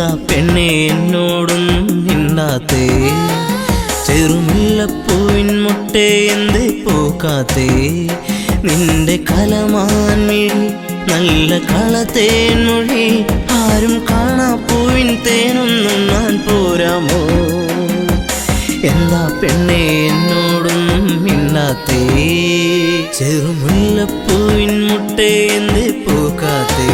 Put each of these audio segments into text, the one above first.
എന്താ പെണ്ണെ എന്നോടൊന്നും മിണ്ടാത്തേ? ചെറുമുല്ലപ്പൂവിൻ മുട്ടേ എന്തേ പൂക്കാത്തേ? നിന്റെ കലമാൻ മിഴി നല്ല കളത്തേൻ മൊഴി, ആരും കാണാ പൂവിൻ തേനൊന്നും ഞാൻ പോരാമോ? എന്താ പെണ്ണെ എന്നോടൊന്നും മിണ്ടാത്തേ? ചെറുമുല്ലപ്പൂവിൻ മുട്ടേ എന്തേ പൂക്കാത്തേ?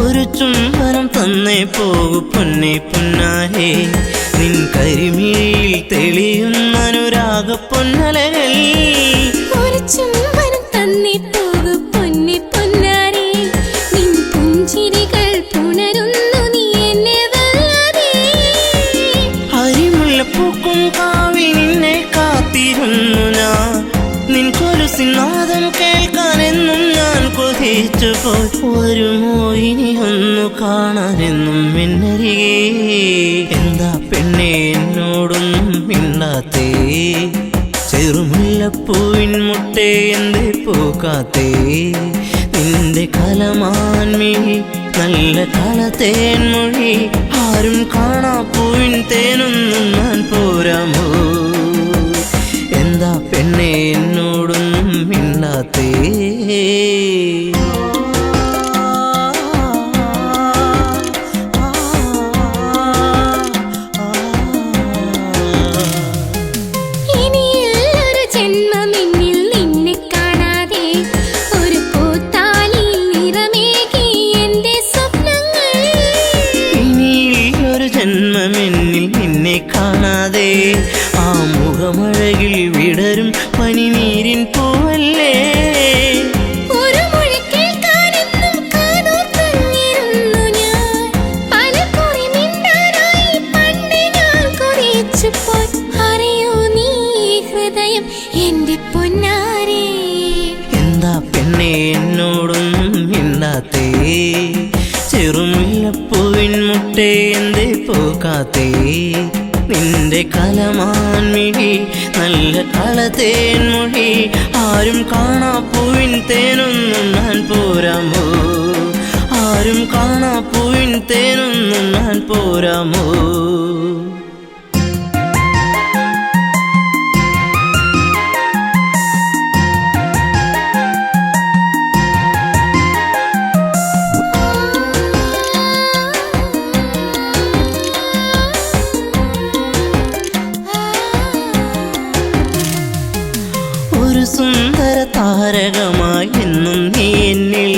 ഒരു ചുംബനം തന്നേ പോകു പൊന്നെ പൊന്നാരേ, നിൻ കരിമിഴിയിൽ തെളിയുന്ന അനുരാഗ പൊന്നലകൾ. ഒരു ചുംബനം തന്നേ പോകു പൊന്നെ പൊന്നാരേ, നിൻ പുഞ്ചിരികൾ പുണരുന്നു നീ എന്നെ വല്ലാതെ. അരിമുല്ലപ്പൂക്കും കാവിൽ നിന്നെ കാത്തിരുന്നു ഞാൻ, നിൻ കൊലുസിനാദം കേൾക്കാനെന്നും ഞാൻ കൊതിച്ചു പോയി. വരുമോ ഇനി ഒന്നു കാണാനെന്നും എന്നരികെ? എന്താ പെണ്ണെ എന്നോടൊന്നും മിണ്ടാത്തേ? ചെറുമുല്ലപ്പൂവിൻ മുട്ടേ എന്തേ പൂക്കാത്തേ? നിന്റെ കലമാൻ മിഴി നല്ല കളത്തേൻ മൊഴി, ആരും കാണാ പൂവിൻ തേനൊന്നും ഞാൻ പോരാമോ? എന്താ പെണ്ണെ എന്നോടൊന്നും മിണ്ടാത്തേ? ജന്മമെന്നിൽ നിന്നെ കാണാതെ ആ മുഖമഴകിൽ വിടരും പനിനീരിൻ പൂവല്ലേ? ഒരു മൊഴി കേൾക്കാനെന്നും കാതോർത്തിരുന്നു ഞാൻ, പലകുറി മിണ്ടാനായി പണ്ട് ഞാൻ കൊതിച്ചു പോയി. അറിയോ നീ ഹൃദയം എന്റെ പൊന്നാരേ? എന്താ പെണ്ണെ എന്നോടൊന്നും മിണ്ടാത്തേ? ചെറുമുല്ലപ്പൂവിൻ മുട്ടേ എന്തേ പൂക്കാത്തേ? നിന്റെ കലമാൻ മിഴി നല്ല കളത്തേൻ മൊഴി, ആരും കാണാ പൂവിൻ തേനൊന്നും ഞാൻ പോരാമോ? ആരും കാണാ പൂവിൻ തേനൊന്നും ഞാൻ പോരാമോ? ഒരു സുന്ദര താരകമായി എന്നും നീ എന്നിൽ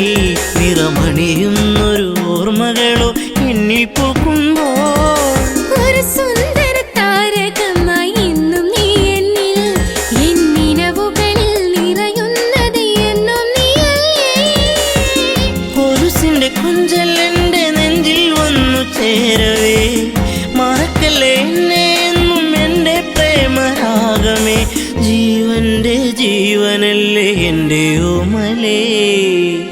നിറമണിയുന്നൊരു ഓർമ്മകളോ എന്നിൽ പൂക്കുമ്പോൾ. ഒരു സുന്ദര താരകമായി എന്നും നീ എന്നിൽ, എന്നിനവുകളിൽ നിറയുന്നത് എന്നും നീയല്ലേ? കൊലുസിന്റെ കൊഞ്ചൽ എന്റെ നെഞ്ചിൽ വന്നു ചേരവേ, മറക്കല്ലേ എന്നെ എന്നും എന്റെ പ്രേമരാഗമേ. ജീവന്റെ ജീവനല്ലേ എന്റെ ഓമലേ?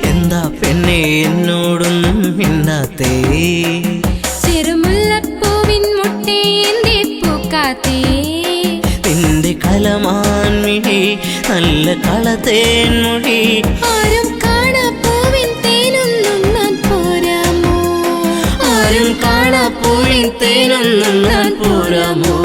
എന്താ പെണ്ണെ എന്നോടൊന്നും മിണ്ടാത്തേ? ചെറുമുല്ലപ്പൂവിൻ മുട്ടേ എന്തേ പൂക്കാത്തേ? നിന്റെ കലമാൻ മിഴി നല്ല കളത്തേൻ മൊഴി, ആരും കാണാ പൂവിൻ തേനൊന്നും ഞാൻ പോരാമോ? ആരും കാണാ പൂവിൻ തേനൊന്നും ഞാൻ പോരാമോ?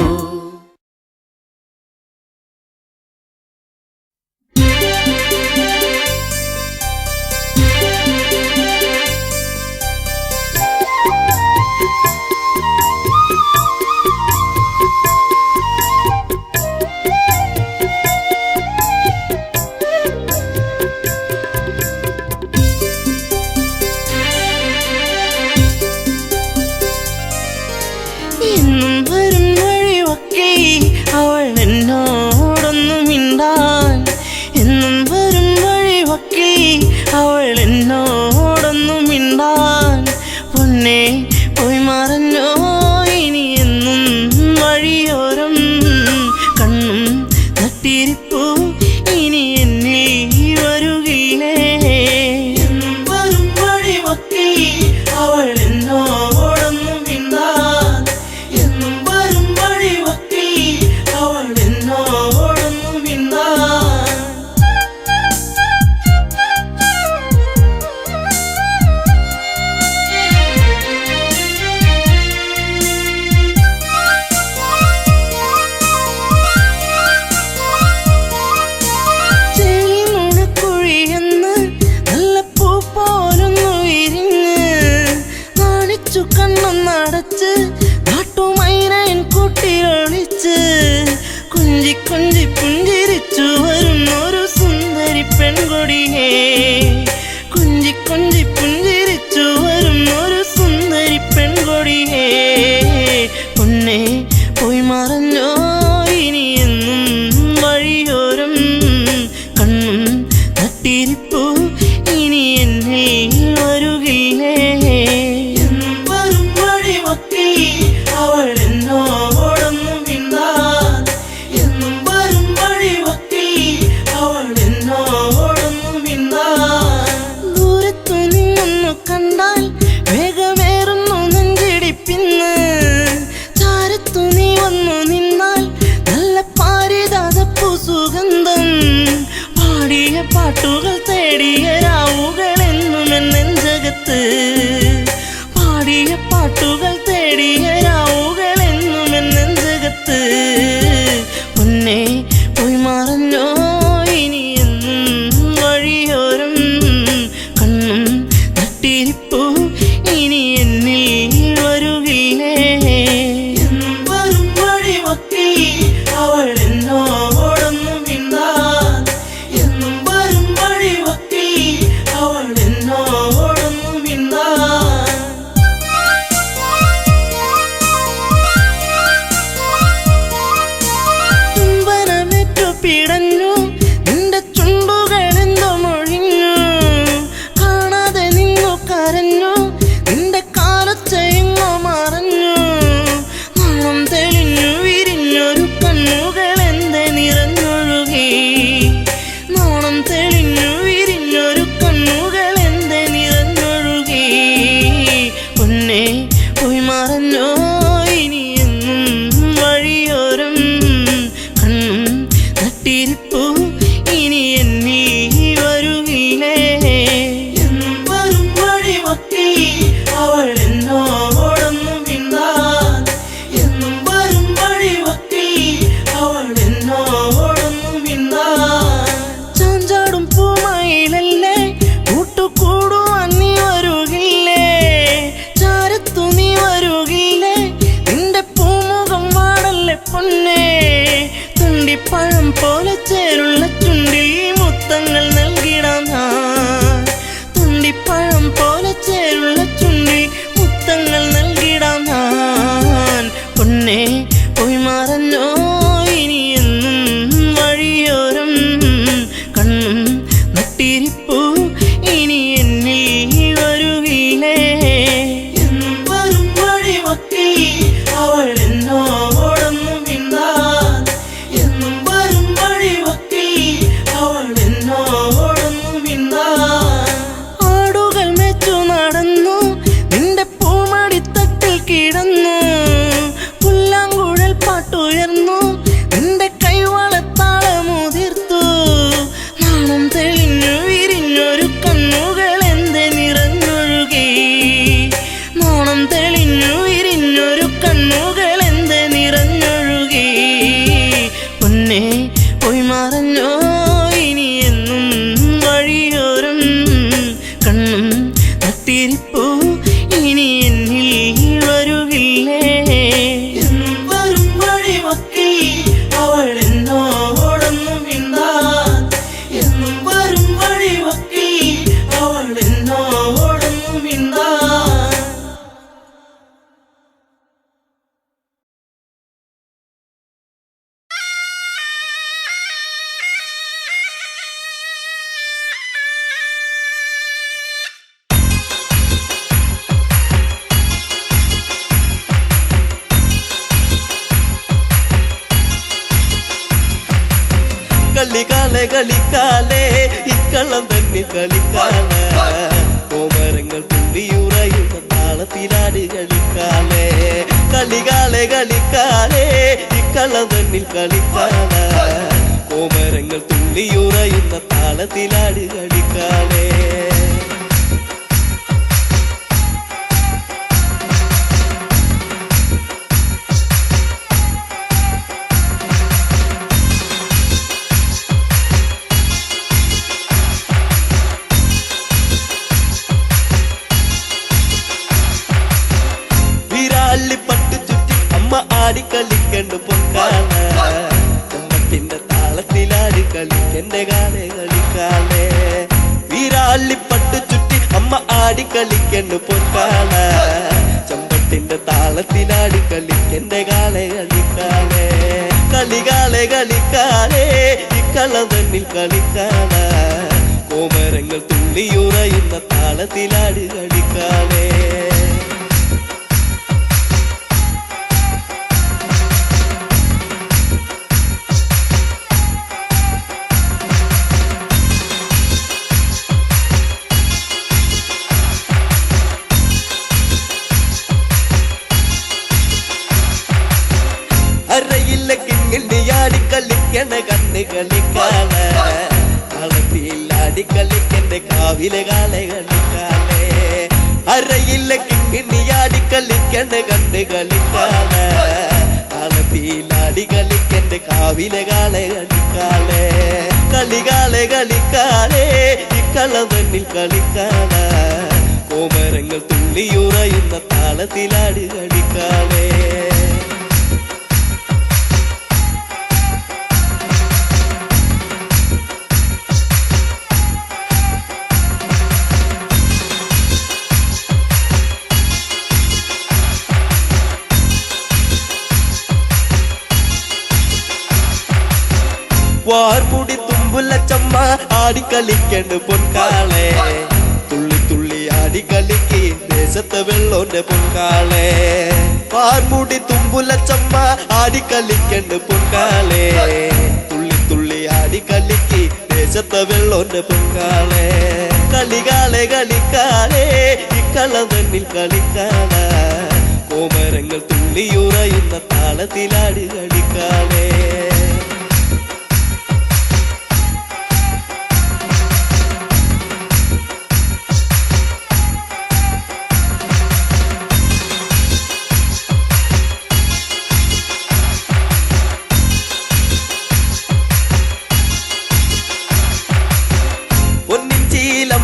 എന്നും വരും വഴി പതച്ച് നാട്ടുമൈനൻ കൂട്ടിലൊളിച്ച് കുഞ്ചി കുഞ്ചി പുഞ്ചിരിച്ചു വരുന്നൊരു സുന്ദരി പെൺകൊടിയേ കുഞ്ചി കുഞ്ചി പുഞ്ചിരിച്ചു വരുന്നൊരു സുന്ദരി പെൺകൊടിയേ പൊന്നേ പോയി മറഞ്ഞോ ഇനി എന്നും വഴിയോരം കണ്ണും തട്ടിരിപ്പു ഇനി എന്നിൽ വരുകില്ലേ എന്നും വരും വഴിമൊത്തി അവൾ എന്നോടൊന്നു മിണ്ടാൻ എന്നും വരും വഴിമൊത്തി അവൾ എന്നോടൊന്നു മിണ്ടാൻ ദൂരത്തു നിന്നൊന്നു കണ്ടാൽ വേഗമേറുന്നു നെഞ്ചിടിപ്പിന്ന് ചാരത്തു നീ വന്നു നിന്നാൽ നല്ല പാരിതാതപ്പൂ സുഗന്ധം പാടിയ പാട്ടുകൾ തേടിയ രാവുകൾ എന്നും എന്നെഞ്ചകത്ത് പാടിയ പാട്ടുകൾ തേടിയ രാവുകൾ എന്നും എന്നെഞ്ചകത്ത് പൊന്നേ പോയി മറഞ്ഞോ ഇനി എന്നും വഴിയോരം കണ്ണും തട്ടിരിപ്പു ഇനി എന്നിൽ വരുകില്ലേ എന്നും വരും വഴിമൊത്തി അവൾ എന്നോടൊന്നു മിണ്ടാൻ എന്നും വരും വഴിമൊത്തി അവൾ എന്നോടൊന്നു മിണ്ടാൻ ചുംബനമേറ്റു പിടഞ്ഞു നിന്റെ ചുണ്ടുകളെന്തോ മൊഴിഞ്ഞു കാണാതെ നിന്നു കരഞ്ഞു നിന്റെ കാലൊച്ചയെങ്ങോ മറഞ്ഞു നാണം തെളിഞ്ഞു വിരിഞ്ഞൊരു കണ്ണുകളെന്തെ നിറഞ്ഞൊഴുകി നാണം തെളിഞ്ഞു വിരിഞ്ഞൊരു കണ്ണുകളെന്തെ നിറഞ്ഞൊഴുകി പൊന്നേ പോയി മറഞ്ഞോ ഇനി എന്നും വഴിയോരം കണ്ണും തട്ടിരിപ്പു ഇനി എന്നിൽ വരുകില്ലേ എന്നും വരും വഴിമൊത്തി അവൾ എന്നോടൊന്നു മിണ്ടാൻ എന്നും വരും വഴിമൊത്തി അവൾ എന്നോടൊന്നു മിണ്ടാൻ ചാഞ്ചാടും പൂമയിലല്ലേ കൂട്ടുകൂടുവാൻ നീ വരുകില്ലേ ചാരത്തു നീ വരുകില്ലേ നിന്റെ പൂമുഖം വാടല്ലേ പൊന്നേ തുണ്ടിപ്പഴം പോലെ ചേരുള്ള ചുണ്ടിൽ മുത്തങ്ങൾ നൽകിടാം ഞാൻ തുണ്ടിപ്പഴം പോലെ ചേരുള്ള ചുണ്ടിൽ മുത്തങ്ങൾ നൽകിടാം ഞാൻ പൊന്നേ പോയി മറഞ്ഞോ ഇനി എന്നും വഴിയോരം കണ്ണും നട്ടിരിപ്പു ഇനി എന്നിൽ വരുകില്ലേ എന്നും വരും വഴിമൊത്തി അവൾ എന്നോടൊന്നു മിണ്ടാൻ എന്നും വരും വഴിമൊത്തി അവൾ എന്നോടൊന്നു മിണ്ടാൻ ആടുകൾ മേച്ചു നടന്നു നിന്റെ പൂമടിത്തട്ടിൽ കിടന്നു പുല്ലാങ്കുഴൽ പാട്ടുയർന്നു നിന്റെ കൈവളത്താളമുതിർത്തു നാണം തെളിഞ്ഞു വിരിഞ്ഞൊരു കണ്ണുകൾ എന്തെ നിറഞ്ഞൊഴുകി നാണം തെളിഞ്ഞു വിരിഞ്ഞൊരു കണ്ണുകൾ എന്തെ നിറഞ്ഞൊഴുകി പൊന്നേ പോയി മറഞ്ഞോ ഇനി എന്നും വഴിയോരം കണ്ണും തട്ടിരിപ്പു ഇനി എന്നിൽ വരുകില്ലേ എന്നും വരും വഴിമൊത്തി അവൾ എന്നോടൊന്നു മിണ്ടാൻ എന്നും വരും വഴിമൊത്തി അവൾ എന്നോടൊന്നു മിണ്ടാൻ കളിക്കാലെ കളിക്കാലേ ഇക്കള്ളം തന്നെ കളിക്കാലേ കോമരങ്ങൾ തുള്ളിയുറയുന്ന താളത്തിലാട് കളിക്കാലേ കളികാലെ കളിക്കാലേ ഇക്കള്ളം തന്നിൽ കളിക്കാലേ കോമരങ്ങൾ തുള്ളിയുറയുന്ന താളത്തിലാട് കളിക്കാലേ വീരാള്ളിപ്പട്ടു ചുറ്റി അമ്മ ആടിക്കളിക്കണ്ട് പൊൻകാല ചെമ്പട്ടിന്റെ താളത്തിലാടി കളിക്കന്റെ കാലേ കളിക്കാലേ വീരാള്ളിപ്പട്ടു ചുറ്റി അമ്മ ആടിക്കളിക്കണ്ട് പൊൻകാല ചെമ്പട്ടിന്റെ താളത്തിലാടി കളിക്കന്റെ കാലേ കളിക്കാലേ കളികാലേ കളിക്കാലേ ഇക്കളം തന്നിൽ കളിക്കാല കോമരങ്ങൾ തുള്ളിയുറയുന്ന താളത്തിലാടി കളിക്കാലേ അരയില്ല കിങ്ങിണ്ടിയാടി കളിക്കണ കണ്ണ് കളിക്കാല കളത്തിലാടി കളിക്കന്റെ കാവിലെ കാലെ കളിക്കാലേ അരയില്ല കിങ്ങിണ്ടിയാടി കളിക്കണ കണ്ണ് കളിക്കാല കളത്തിലാടി കളിക്കന്റെ കാവിലെ കാലെ കളിക്കാലേ കളികാലെ കളിക്കാലേ ഇക്കളം തന്നിൽ കളിക്കാല കോമരങ്ങൾ തുള്ളിയുറയുന്ന താളത്തിലാടി കളിക്കാലേ വാർമുടി തുമ്പുലച്ചമ്മ ആടിക്കളിക്കണ്ട് പൊൻകാളെ തുള്ളി തുള്ളി ആടിക്കളിക്ക് ദേശത്തെ വെള്ളോന്റെ പൊൻകാളെ വാർമുടി തുമ്പുലച്ചമ്മ ആടിക്കളിക്കണ്ട് പൊൻകാളെ തുള്ളി തുള്ളി ആടിക്കളിക്ക് ദേശത്തെ വെള്ളോന്റെ പൊൻകാളെ കളികാലെ കളിക്കാലേ ഇക്കളം തന്നിൽ കളിക്കാല കോമരങ്ങൾ തുള്ളിയുറയുന്ന താളത്തിലാടി കളിക്കാലേ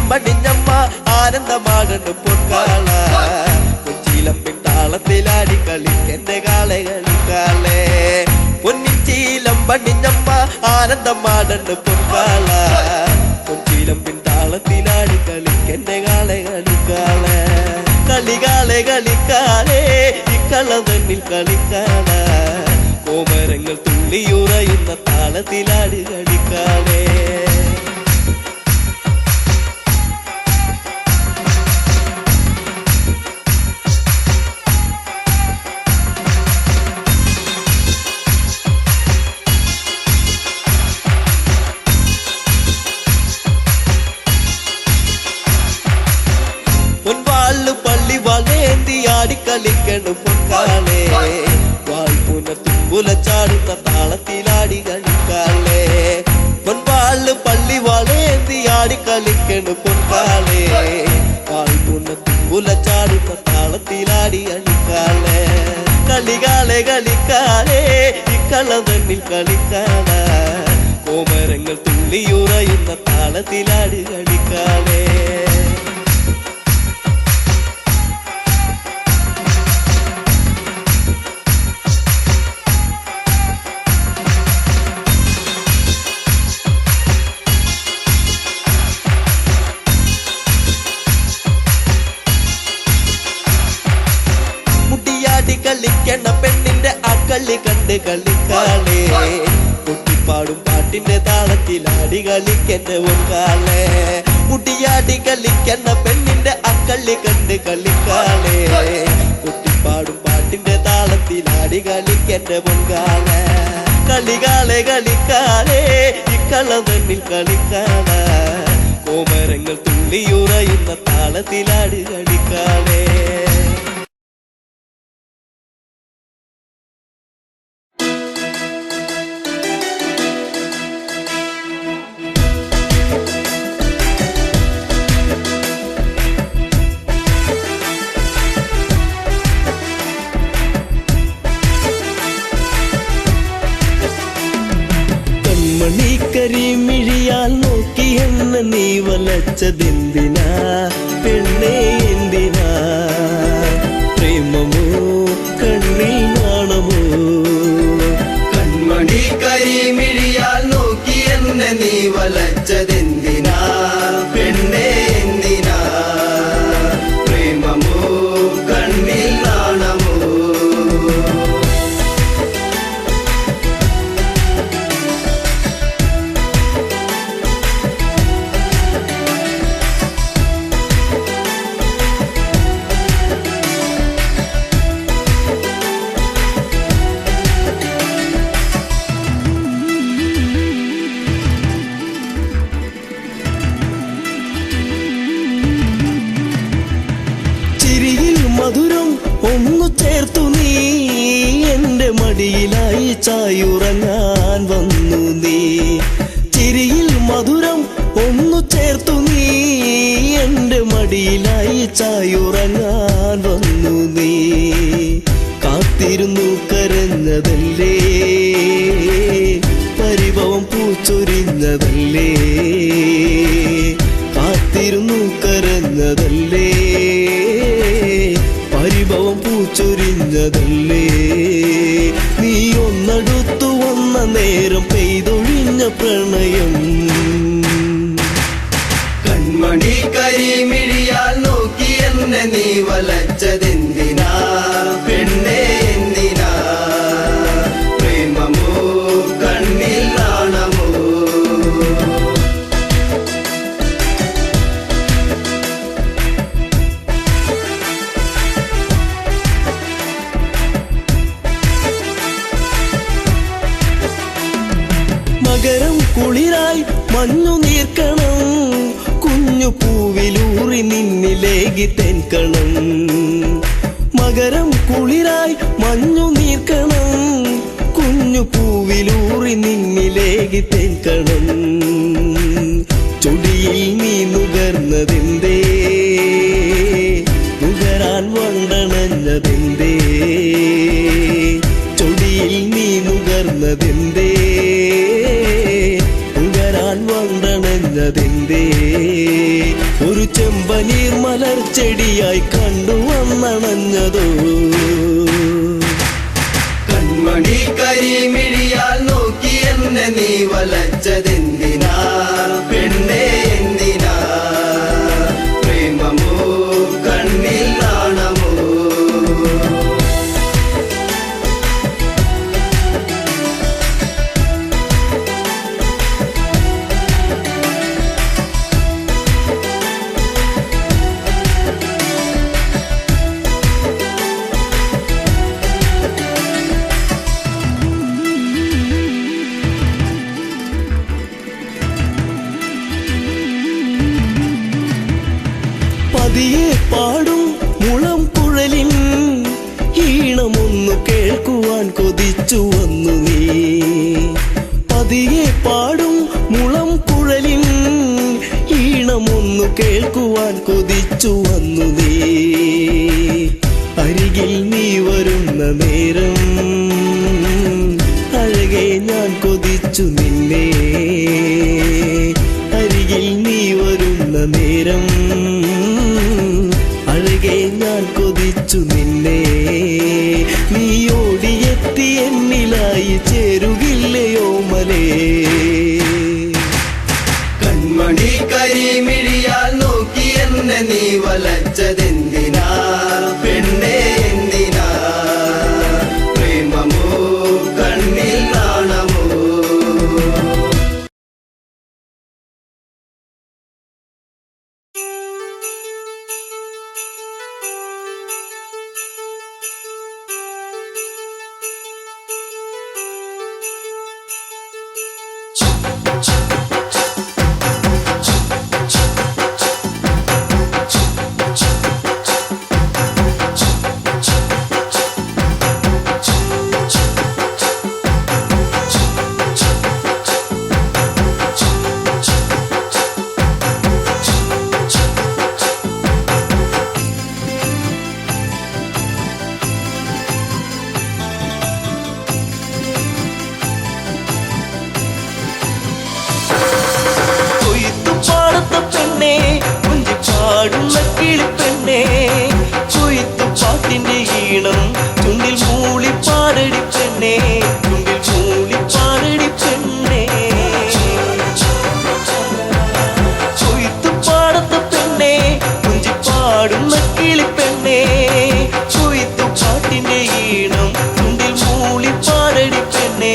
പടിഞ്ഞമ്മ ആനന്ദമാകണ്ട് പൊൻകാള കൊച്ചിലമ്പിൻ താളത്തിലാടി കളിക്കന്റെ കാളെ കളിക്കാലേ പൊന്നിച്ചീലം പടിഞ്ഞമ്മ ആനന്ദമാകണ്ട് പൊൻകാള കൊച്ചിലമ്പിൻ താളത്തിലാടി കളിക്കന്റെ കാളെ കളിക്കാലേ കളികാലെ കളിക്കാലേ ഇക്കളം തന്നിൽ കളിക്കാല കോമരങ്ങൾ തുള്ളിയുറയുന്ന താളത്തിലാടി കളിക്കാലേ പൊൻവാള് പള്ളി വളേന്തി ആടിക്കളിക്കണ് പൊൻകാലേ വാൾപുന തുമ്പുല ചാടുന്ന താളത്തിലാടി കളിക്കാലേ പൊൻവാള് പള്ളി വളേന്തി ആടിക്കളിക്കണ് പൊൻകാലേ വാൾപുന തുമ്പുല ചാടുന്ന താളത്തിലാടി കളിക്കാലേ കളികാലെ കളിക്കാലേ ഇക്കളം തന്നിൽ കളിക്കാല കോമരങ്ങൾ തുള്ളിയുറയുന്ന താളത്തിലാടി കളിക്കാലേ കളിക്കണ പെണ്ണിന്റെ അക്കളി കണ്ട് കളിക്കാലേ കുട്ടിപ്പാടും പാട്ടിന്റെ താളത്തിലാടി കളിക്കന്റെ പൊൻകാലേ മുടിയാടി കളിക്കണ പെണ്ണിന്റെ അക്കളി കണ്ട് കളിക്കാലേ കുട്ടിപ്പാടും പാട്ടിന്റെ താളത്തിലാടി കളിക്കന്റെ പൊൻകാലേ കളികാലെ കളിക്കാലേ ഇക്കളം തന്നിൽ കളിക്കാല കോമരങ്ങൾ തുള്ളിയുറയുന്ന താളത്തിലാടി കളിക്കാലേ കരിമിഴിയാൽ നോക്കി എന്ന നീ വലച്ചതെന്തിനാ പെണ്ണേ എന്തിനാ പ്രേമമോ ചേർത്തു നീ എന്റെ മടിയിലായി ചായുറങ്ങാൻ വന്നു നീ ചിരിയിൽ മധുരം ഒന്നു ചേർത്തു നീ എന്റെ മടിയിലായി ചായുറങ്ങാൻ വന്നു നീ കാത്തിരുന്നു കരഞ്ഞതല്ലേ പരിഭവം പൂച്ചൊരിഞ്ഞതല്ലേ കാത്തിരുന്നു കരഞ്ഞതല്ലേ പരിഭവം പൂച്ചൊരിഞ്ഞതല്ലേ നീ ഒന്നടുത്തു വന്ന നേരം പെയ്തൊഴിഞ്ഞ പ്രണയം കൺമണി കരിമിഴിയാൽ നോക്കി എന്നെ നീ വലച്ചതെന്തിനാ പെണ്ണേ എന്തിനാ പ്രേമമോ കണ്ണിൽ നാണമോ മകരം കുളിരായി മഞ്ഞു നീർക്കണം കുഞ്ഞു പൂവിലൂറി നിന്നിലേകി തെൻകണം മകരം കുളിരായി മഞ്ഞു നീർക്കണം കുഞ്ഞു പൂവിലൂറി നിന്നിലേകി തെൻകണം ചൊടിയിൽ നീ നുകർന്നതെന്തേ നുകരാൻ വണ്ടണഞ്ഞതെന്തേ ചൊടിയിൽ നീ നുകർന്നതെന്തേ നുകരാൻ വണ്ടണഞ്ഞതെന്തേ ഒരു ചെമ്പനീർ മലർച്ചെടിയായി കണ്ടു വന്നണഞ്ഞതോ കൺമണി കരിമിഴിയാൽ നോക്കി എന്നെ നീ വലച്ചതെന്തിനാ പെണ്ണേ എന്തിനാ പ്രേമമോ കണ്ണിൽ നാണമോ പതിയെ പാടും മുളം കുഴലിൻ ഈണമൊന്നു കേൾക്കുവാൻ കൊതിച്ചു വന്നു നീ പതിയെ പാടും മുളം കുഴലിൻ ഈണമൊന്നു കേൾക്കുവാൻ കൊതിച്ചു വന്നു നീ അരികിൽ നീ വരുന്ന നേരം അഴകെ ഞാൻ കൊതിച്ചു നിന്നെ അരികിൽ നീ വരുന്ന നേരം അഴകെ ഞാൻ കൊതിച്ചു നിന്നെ നീ ഓടിയെത്തി എന്നിലായി ചേരുകില്ലയോ മലേ കൺമണി കരിമിഴിയാൽ നോക്കി എന്നെ നീ വലച്ചതെന്തിനാ പെണ്ണേ എന്തിനാ പ്രേമമോ കണ്ണിൽ നാണമോ പാടുന്ന കിളിപ്പെണ്ണേ കൊയ്ത്തു പാട്ടിന്റെ ഈണം ചുണ്ടിൽ മൂളി പാടടി പെണ്ണേ ചുണ്ടിൽ മൂളി പാടടി പെണ്ണേ കൊയ്ത്തു പാടത്ത പെണ്ണേ കുഞ്ചി പാടുന്ന കിളിപ്പെണ്ണേ കൊയ്ത്തു പാട്ടിന്റെ ഈണം ചുണ്ടിൽ മൂളി പാടടി പെണ്ണേ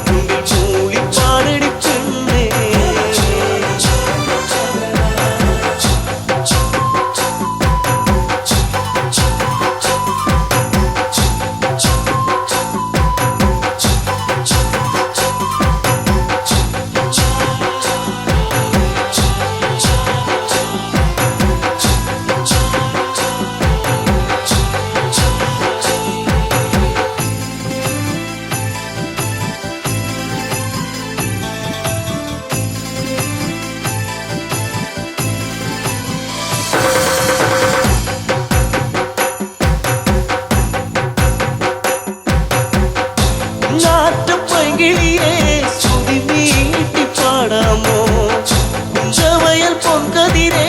ചുണ്ടിൽ മൂളി പാടടി പെണ്ണേ കുഞ്ഞാറ്റപ്പൈങ്കിളിയെ ശ്രുതി മീട്ടി പാടാമോ കുഞ്ചവയൽ പൊൻകതിരെ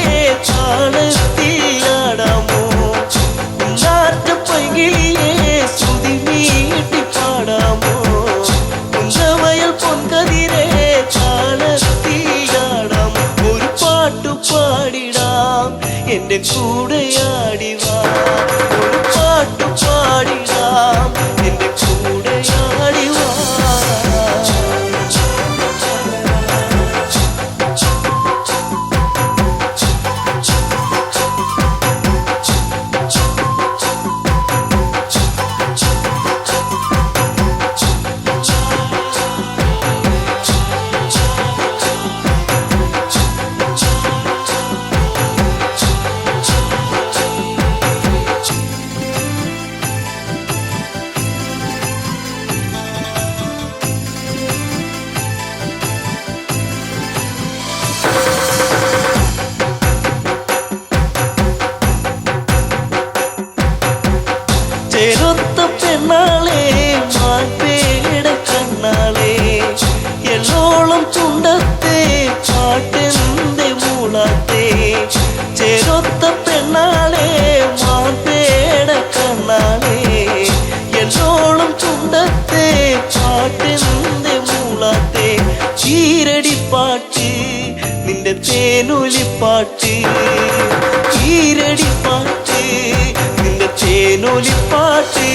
താളത്തിലാടാമോ കുഞ്ഞാറ്റപ്പൈങ്കിളിയെ ശ്രുതി മീട്ടി പാടാമോ കുഞ്ചവയൽ പൊൻകതിരെ താളത്തിലാടാമോ ഒരു പാട്ടു പാടിടാം എന്റെ കൂടെയാടിവാ ഒരു പാട്ടു പാടിടാം എന്റെ കൂടെയാടിവാ ചേരൊത്ത പെണ്ണാളെ മാൻപേട കണ്ണാളെ എല്ലോളം ചുണ്ടത്തെ പാട്ടെന്തെ മൂളാത്തെ ചേരൊത്ത പെണ്ണാളെ മാൻപേട കണ്ണാളെ എല്ലോളം ചുണ്ടത്തെ പാട്ടെന്തെ മൂളാത്തെ ചീരടിപ്പാട്ട് നിന്റെ തേനൊലിപ്പാട്ട് ചീരടിപ്പാട്ട് നിന്റെ തേനൊലിപ്പാട്ട്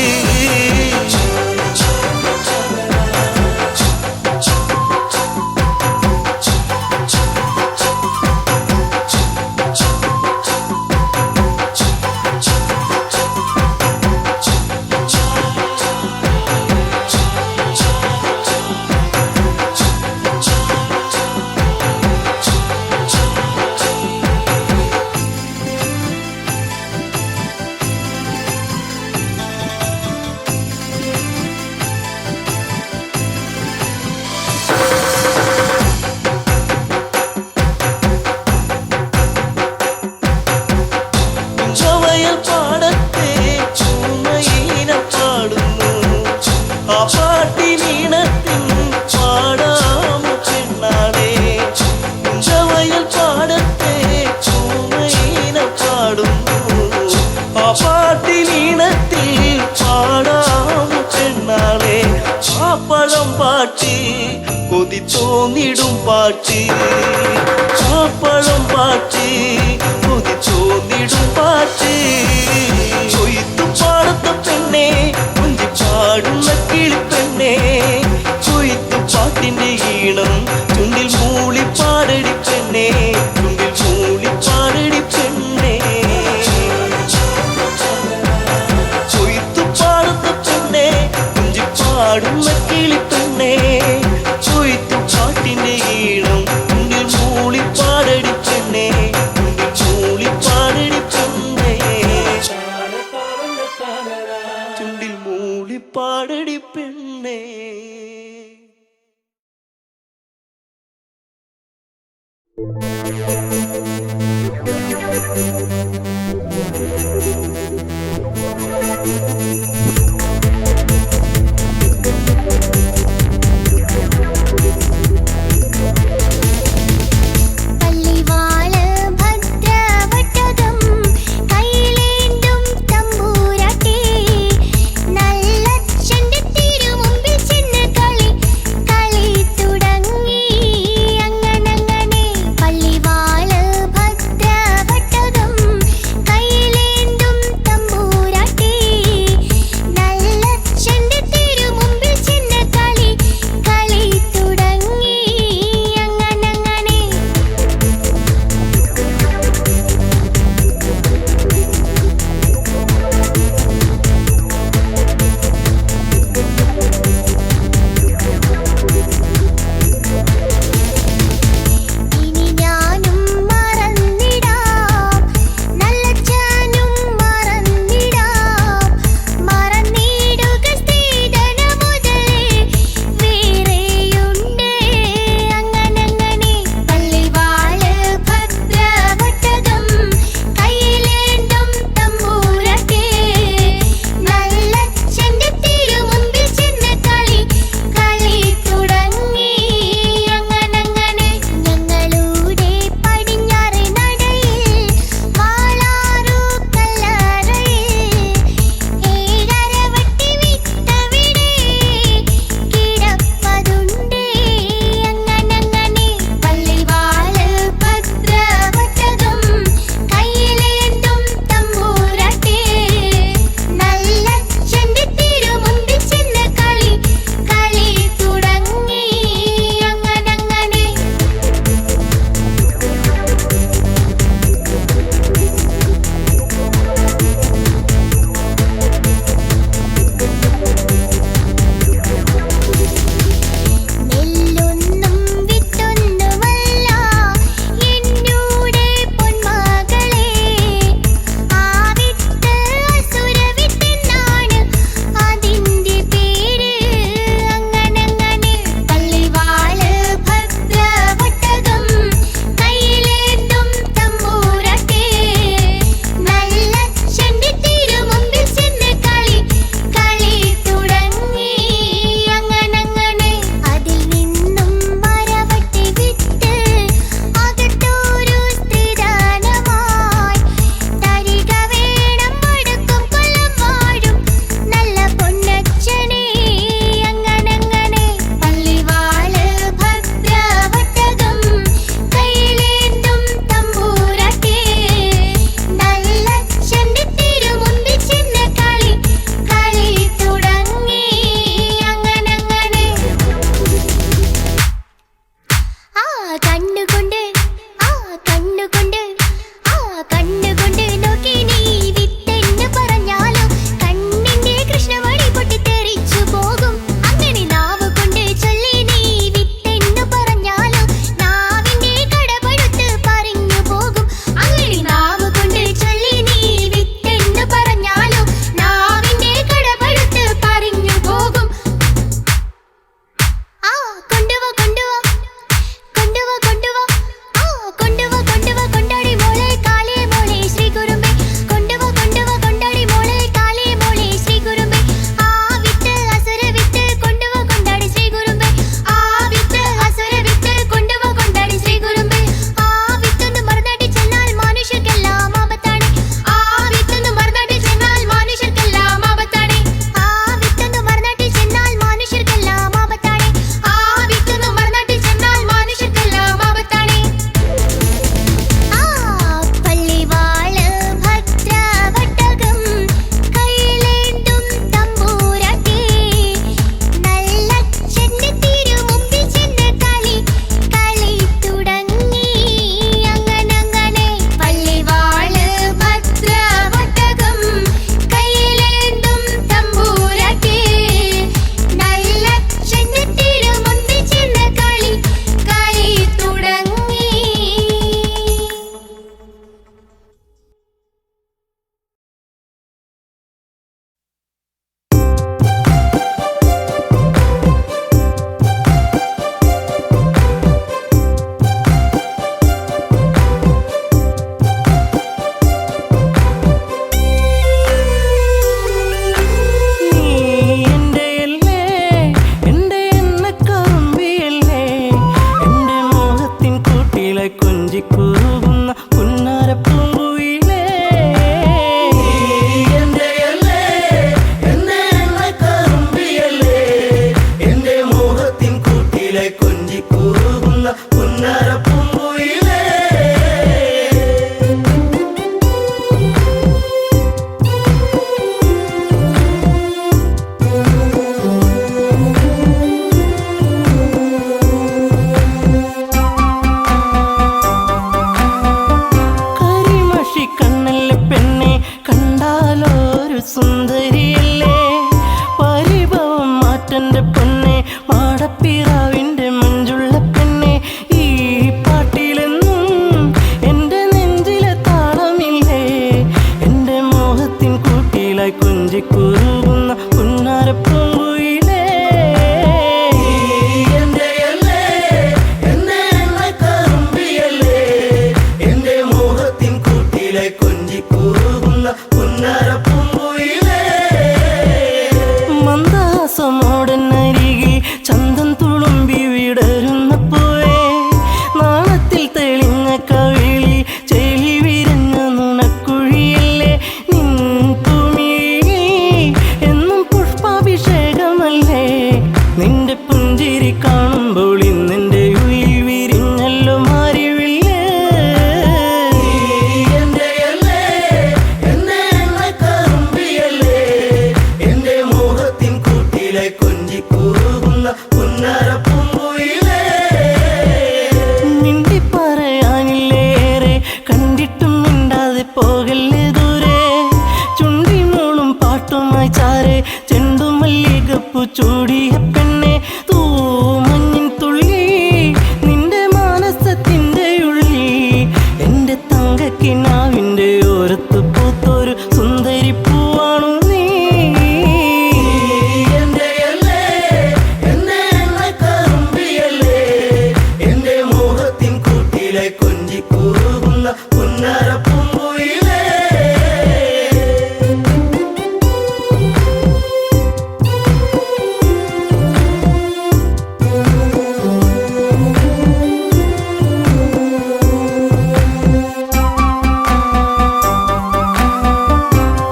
കുഞ്ചവയൽ പാടത്തെ ചൂമയിന പാടുന്നു ആ പാട്ടിനീണത്തിൻ പാടാമോ പെണ്ണാളെ കുഞ്ചവയൽ പാടത്തെ ചൂമയിന പാടുന്നു ആ പാട്ടിനീണത്തിൽ പാടാമോ പെണ്ണാളെ ആ പഴം പാട്ട് കൊതി തോന്നിടും പാട്ട് ആ പഴം പാട്ട് കൊതി തോന്നിടും പാട്ട് കൊയ്ത്തു പാടത്ത പെണ്ണെ കുഞ്ചി പാടുന്ന കിളിപ്പെണ്ണെ കൊയ്ത്തു പാട്ടിന്റെ ഈണം ചുണ്ടിൽ മൂളി പാടടി പെണ്ണെ ചുണ്ടിൽ മൂളി പാടടി പെണ്ണെ കൊയ്ത്തു പാടത്ത പെണ്ണെ കുഞ്ചി പാടുന്ന കിളിപ്പെണ്ണെ കൊയ്ത്തു പാട്ടിന്റെ ഈണം ചുണ്ടിൽ മൂളി പാടടി പെണ്ണെ ചുണ്ടിൽ മൂളി പാടടി പെണ്ണെ ചുണ്ടിൽ മൂളി പാടടി പെണ്ണെ പള്ളിവാള് ഭദ്രവട്ടകം കൈയിലേന്തും തമ്പൂരാട്ടി നല്ലച്ഛന്റെ തിരുമുമ്പിൽ ചെന്ന് കളി തുടങ്ങി അങ്ങനെ പള്ളിവാള് ഭദ്രവട്ടകം എൻ്റെ പൊന്നെ മാടപ്പിറാവിൻ്റെ മഞ്ചുള്ള പെണ്ണെ ഈ പാട്ടിലെന്നും എൻ്റെ നെഞ്ചിലെ താളമില്ലേ എൻ്റെ മോഹത്തിൻ കൂട്ടിലായി കൊഞ്ചിക്കുറുകുന്ന പുന്നാരപ്പൂങ്കുയിലേ മന്ദാസമോടനരികിൽ ചന്തം തുളുമ്പി വിടരുന്ന പൂവേ നാണത്തിൽ തെളിഞ്ഞ കവിളിൽ ചെളി വിരിഞ്ഞ നുണക്കുഴിയല്ലേ നിൻ തുമിഴിയിൽ എന്നും പുഷ്പാഭിഷേകമല്ലേ നിന്റെ പുഞ്ചിരി കാണുമ്പോൾ ഇന്നെൻ്റെ ഉയിൽ വിരിഞ്ഞല്ലോ മാറിവില്ലേ മിണ്ടി പറയാനില്ലേറെ കണ്ടിട്ടും മിണ്ടാതെ പോകല്ലേ ദൂരെ ചുണ്ടി മൂളും പാട്ടുമായി ചാരെ ചെണ്ടുമല്ലികപ്പൂ ചൂടിയ പെണ്ണെ തൂമഞ്ഞിൻ തുള്ളി നിന്റെ മാനസത്തിൻ്റെ ഉള്ളി എൻ്റെ തങ്കക്കിനാവിൻ്റെ ഓരത്ത് പൂത്തൊരു സുന്ദരി പൂവാണു നീ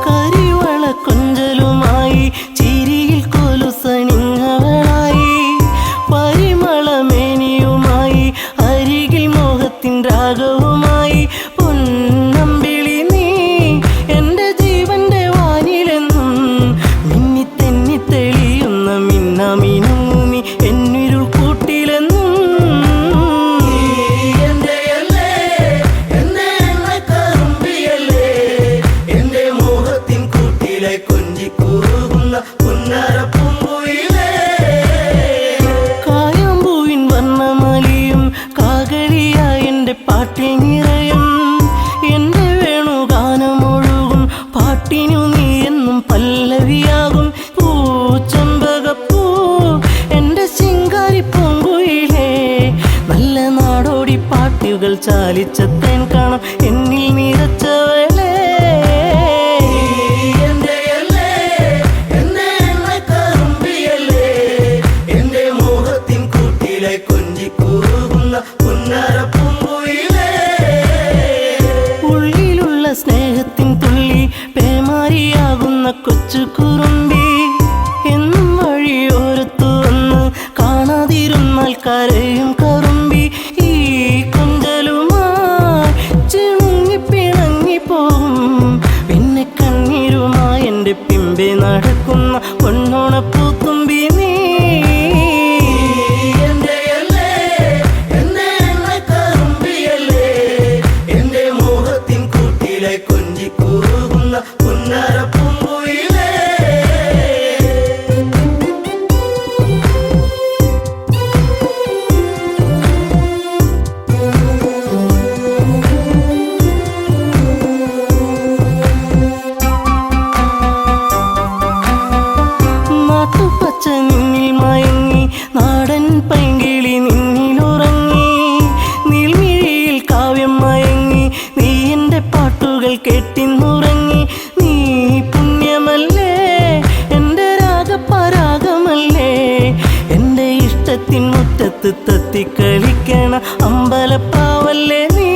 കരിവള കൊഞ്ചലുമായി ചിരിയിൽ കൊലുസണിഞ്ഞവളായി പരിമളമേനിയുമായി അരികിൽ മോഹത്തിൻ രാഗവുമായി പൊന്നമ്പിളി നീ എൻ്റെ ജീവന്റെ വാനിലെന്നും മിന്നി തെന്നി തെളിയുന്ന മിന്നാമിനുങ്ങി എന്നിരുൾ കൂട്ടിലെന്നും കായാമ്പൂവിൻ വർണ്ണമലിയും കാകളിയായി എൻ്റെ പാട്ടിൽ നിറയും എൻ്റെ വേണുഗാനമൊഴുകും പാട്ടിനു നീ എന്നും പല്ലവിയാകും പൂച്ചമ്പകപ്പൂ എൻ്റെ ശിങ്കാരി പൂങ്കുയിലേ നല്ല നാടോടി പാട്ടുകൾ ചാലിച്ച തേൻ കാണാം എന്നിൽ നിറച്ചവളേ ഉള്ളിലുള്ള സ്നേഹത്തിൻ തുള്ളി പേമാരിയാകുന്ന കൊച്ചു കുറുമ്പി എന്നും വഴിയോരത്തു വന്ന് കാണാതിരുന്നാൽ കരയും കറുമ്പി ഈ കൊഞ്ചലുമായി ചിണുങ്ങി പിണങ്ങിപ്പോകും പിന്നെ കണ്ണീരുമായി എൻ്റെ പിമ്പെ നടക്കുന്ന പൊന്നോണപ്പൂത്തുമ്പി നീ നാട്ടുപച്ച നിന്നിൽ മയങ്ങി നാടൻ പൈങ്കിളി നിന്നിലുറങ്ങി നീൽമിഴിയിൽ കാവ്യം മയങ്ങി നീ എൻ്റെ പാട്ടുകൾ കെട്ടിന്നുറങ്ങി നീ പുണ്യമല്ലേ എൻ്റെ രാഗപരാഗമല്ലേ എൻ്റെ ഇഷ്ടത്തിൻ മുറ്റത്ത് തത്തിക്കളിക്കണ അമ്പലപ്പാവല്ലേ നീ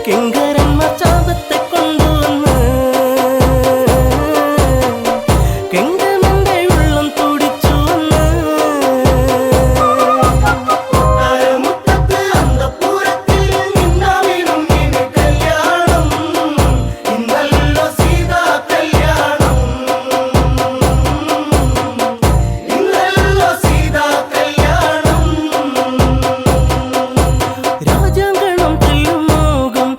കിങ്കരന്മാർ ചാപത്തെ കൊണ്ടുവന്ന് കെങ്കമന്റെ ഉള്ളം തുടിച്ചു വന്ന് താരമുറ്റത്ത് അന്തഃപുരത്തിൽ നിന്നാവിനും ഇനി കല്യാണം. ഇന്നല്ലോ സീതാ കല്യാണം. ഇന്നല്ലോ സീതാ കല്യാണം. രാജാങ്കണം തെല്ലും മോകം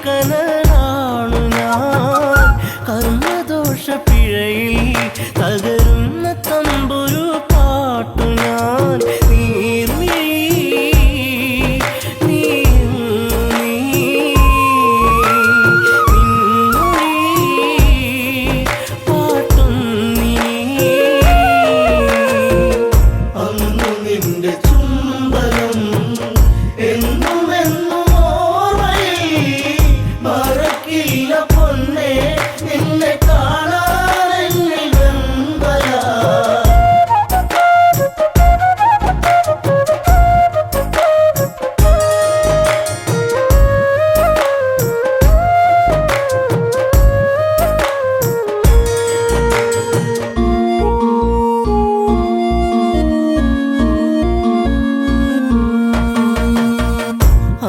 കനലാണു ഞാൻ കർമ്മദോഷ പിഴയിൽ തകരുന്ന തമ്പുരു പാട്ടു ഞാൻ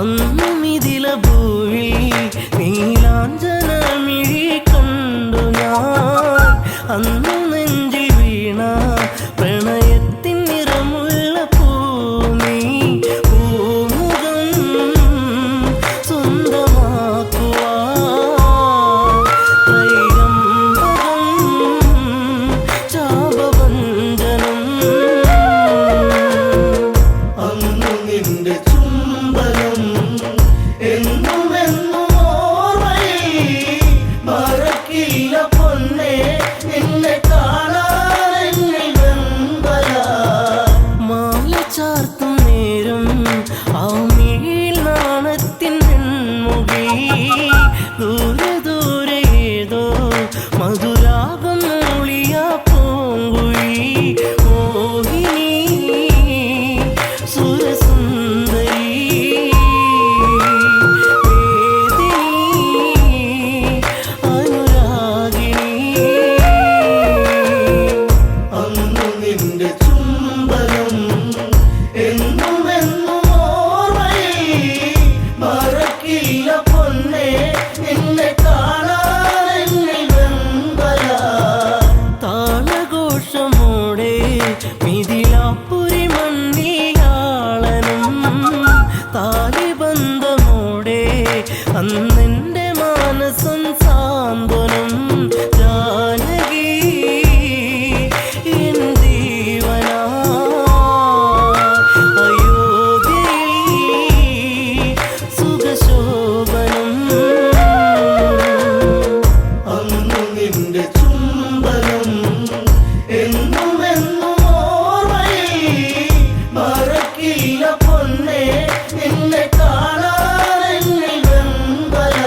അന്നുമിതില ഭൂവിൽ നീലാഞ്ജനമിഴി കണ്ടു ഞാൻ അന്നു നെഞ്ചിൽ വീണ പ്രണയത്തിൻ നിറമുള്ള പൂമി പൂമുഖം സ്വന്തമാക്കുവാൻ ത്രൈകമ്പകം ചാപവഞ്ചനം അന്നു നിന്റെ ചുംബനം എന്നുമെന്നും ഓർമ്മയിൽ മറക്കില്ല പൊന്നേ നിന്നെ കാണാനെന്നിൽ വെമ്പല മാല ചാർത്തും നേരം ആ മിഴിയിൽ നാണത്തിൻ വെൺമുഖി ദൂരെ ദൂരെ ഏതോ മധുരാഗം മൂളിയ പൂങ്കുഴി മോഹിനി സുരസുന്ദരി അന്നു നിന്റെ ചുംബനം എന്നുമെന്നും ഓർമ്മയിൽ മറക്കില്ല പൊന്നേ നിന്നെ കാണാനെന്നിൽ വെമ്പല താളഘോഷമോടെ മിഥിലാപ്പുരി മണ്ണിയാളനും താലിബന്ധമോടെ അന്നെന്റെ മാനസം സാന്ത്വനം ജാനകി എൻ ജീവനാ അയോധ്യയിൽ സുഖശോഭനം അന്നു നിന്റെ ചുംബനം എന്നുമെന്നും ഓർമ്മയിൽ മറക്കില്ല പൊന്നേ നിന്നെ കാണാനെന്നിൽ വെമ്പല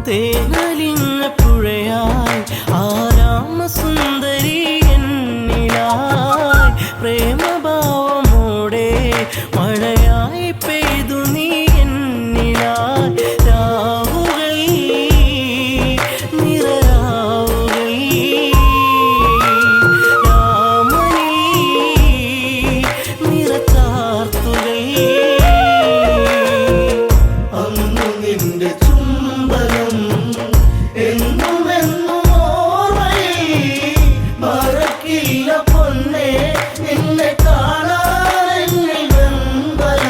തേനലിഞ്ഞ പുഴയായി ആരാമസുന്ദരി എന്നിലായി പ്രേമഭാവമോടെ മഴയായി പെയ്തു നീ എന്നിലായി രാവുകൾ നിറരാവുകൾ രാമനീ നിറച്ചാർത്തുകൾ അന്നു നിന്റെ ചുംബനം എന്നുമെന്നും ഓർമ്മയിൽ മറക്കില്ല പൊന്നേ നിന്നെ കാണാനെന്നിൽ വെമ്പല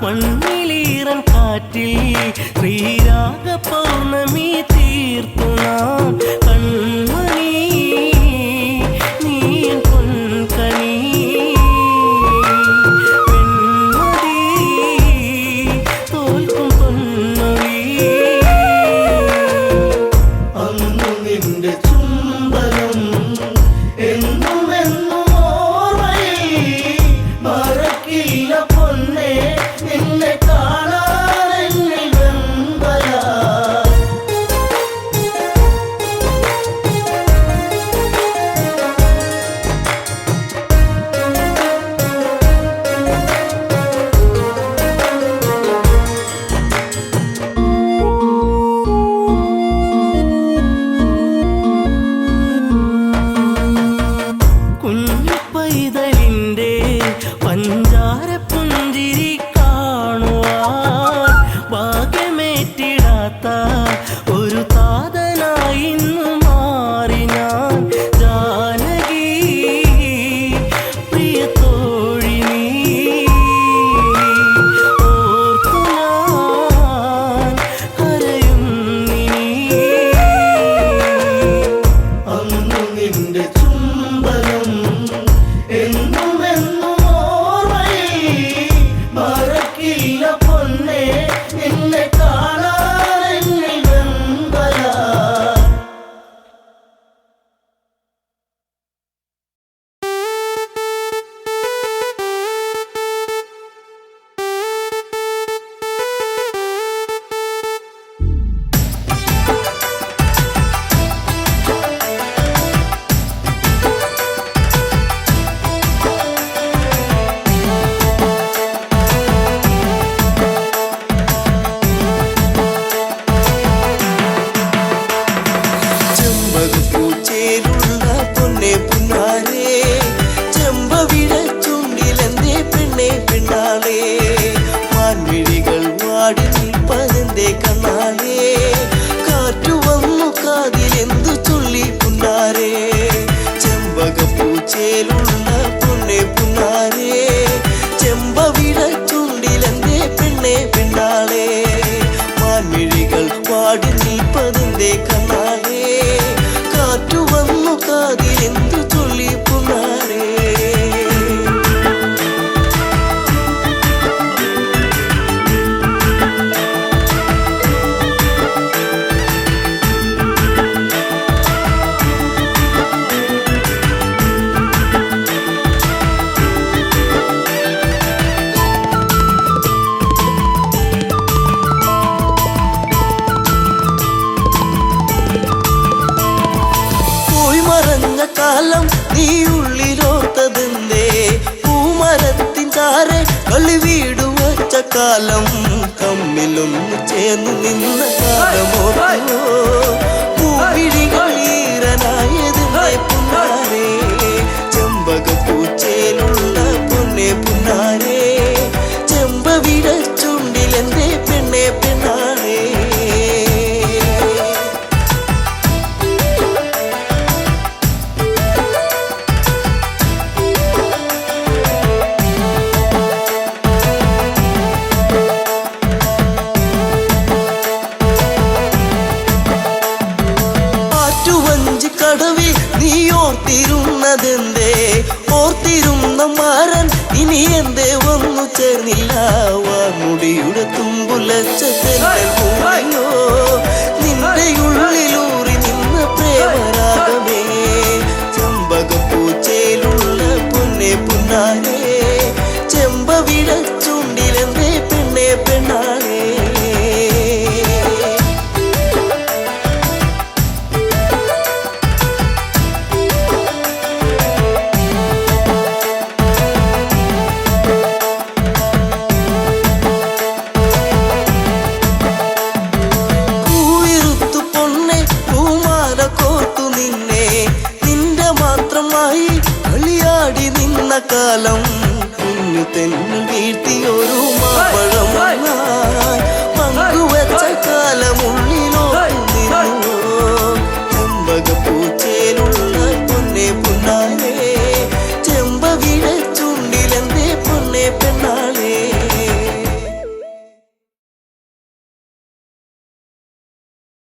മണ്ണിലീറൻ കാറ്റിൽ ശ്രീരാഗ പൗർണമി തീർത്തു നാം കൺമണി നീ പൊൻകണി പെൺമതി തോൽക്കും പൊന്നൊഴി അന്നു നിന്റെ ചുംബനം എന്നും എന്നും ഓർമ്മയിൽ മറക്കില്ല പൊന്നേ നിന്നെ കാണാൻ എന്നിൽ വെമ്പലാ കുഞ്ഞു പൈതലിൻ്റെ പഞ്ചാര പുഞ്ചിരി കാണുവാൻ ഭാഗ്യമേറ്റിടാത്ത ഒരു താതനായി ഇന്നു മാറി ഞാൻ ജാനകി പ്രിയ തോഴി നീ ഓർത്തു ഞാൻ കരയുന്നിനി അന്നു നിന്റെ ചുംബനം എന്നും എന്നും ഓർമ്മയിൽ മറക്കില്ല പൊന്നേ നിന്നെ കാണാൻ എന്നിൽ വെമ്പലാ ചെമ്പകപ്പൂച്ചേലുള്ള പൊന്നെ പുന്നാരേ ചെമ്പവിഴ ചുണ്ടിലെന്തേ പെണ്ണെ പെണ്ണാളേ മാൻമിഴികൾ വാടി നിൽപ്പതെന്തേ കണ്ണാലേ കാറ്റു വന്നു കാതിലെന്തു ചൊല്ലി പുന്നാരേ ചെമ്പകപ്പൂച്ചേലുള്ള പൊന്നെ പുന്നാരേ ചെമ്പവിഴ ചുണ്ടിലെന്തേ പെണ്ണെ പെണ്ണാളേ മാൻമിഴികൾ വാടി നിൽപ്പതെന്തേ കണ്ണാലേ കാറ്റു വന്നു കാതിലെന്തു ചൊല്ലി പുന്നാരേ പോയി മറഞ്ഞ കാലം നീ ഉള്ളിലോത്തതെന്തേ പൂമരത്തിൻ ചാരെ കളി വീട് വച്ച കാലം തമ്മിലൊന്ന് ചേർന്ന് നിന്ന കാലമോ പൂവിഴികൾ ഈറനായതെന്തേ പുന്നാരേ ചെമ്പകപ്പൂച്ചേലുള്ള പൊന്നെ പുന്നാരേ ചെമ്പവിഴ ചുണ്ടിലെന്തേ പെണ്ണെ പെണ്ണാരേ കടവിൽ നീ ഓർത്തിരുന്നതെന്തേ ഓർത്തിരുന്ന മാരൻ ഇനി എന്തേ വന്നു ചേർന്നില്ല വാർമുടിയുടെ തുമ്പുലച്ച തെന്നോ നിന്റെ ഉള്ളിലൂറി നിന്ന പ്രേമരാഗമേ ചെമ്പകപ്പൂച്ചേലുള്ള പൊന്നെ പുന്നാരേ ചെമ്പവിഴ ചുണ്ടിലെന്തേ പെണ്ണെ പെണ്ണാളേ കാലം കുഞ്ഞു തെന്നു വീഴ്ത്തിയൊരു മാപ്പഴം പങ്കുവച്ച കാലമുള്ള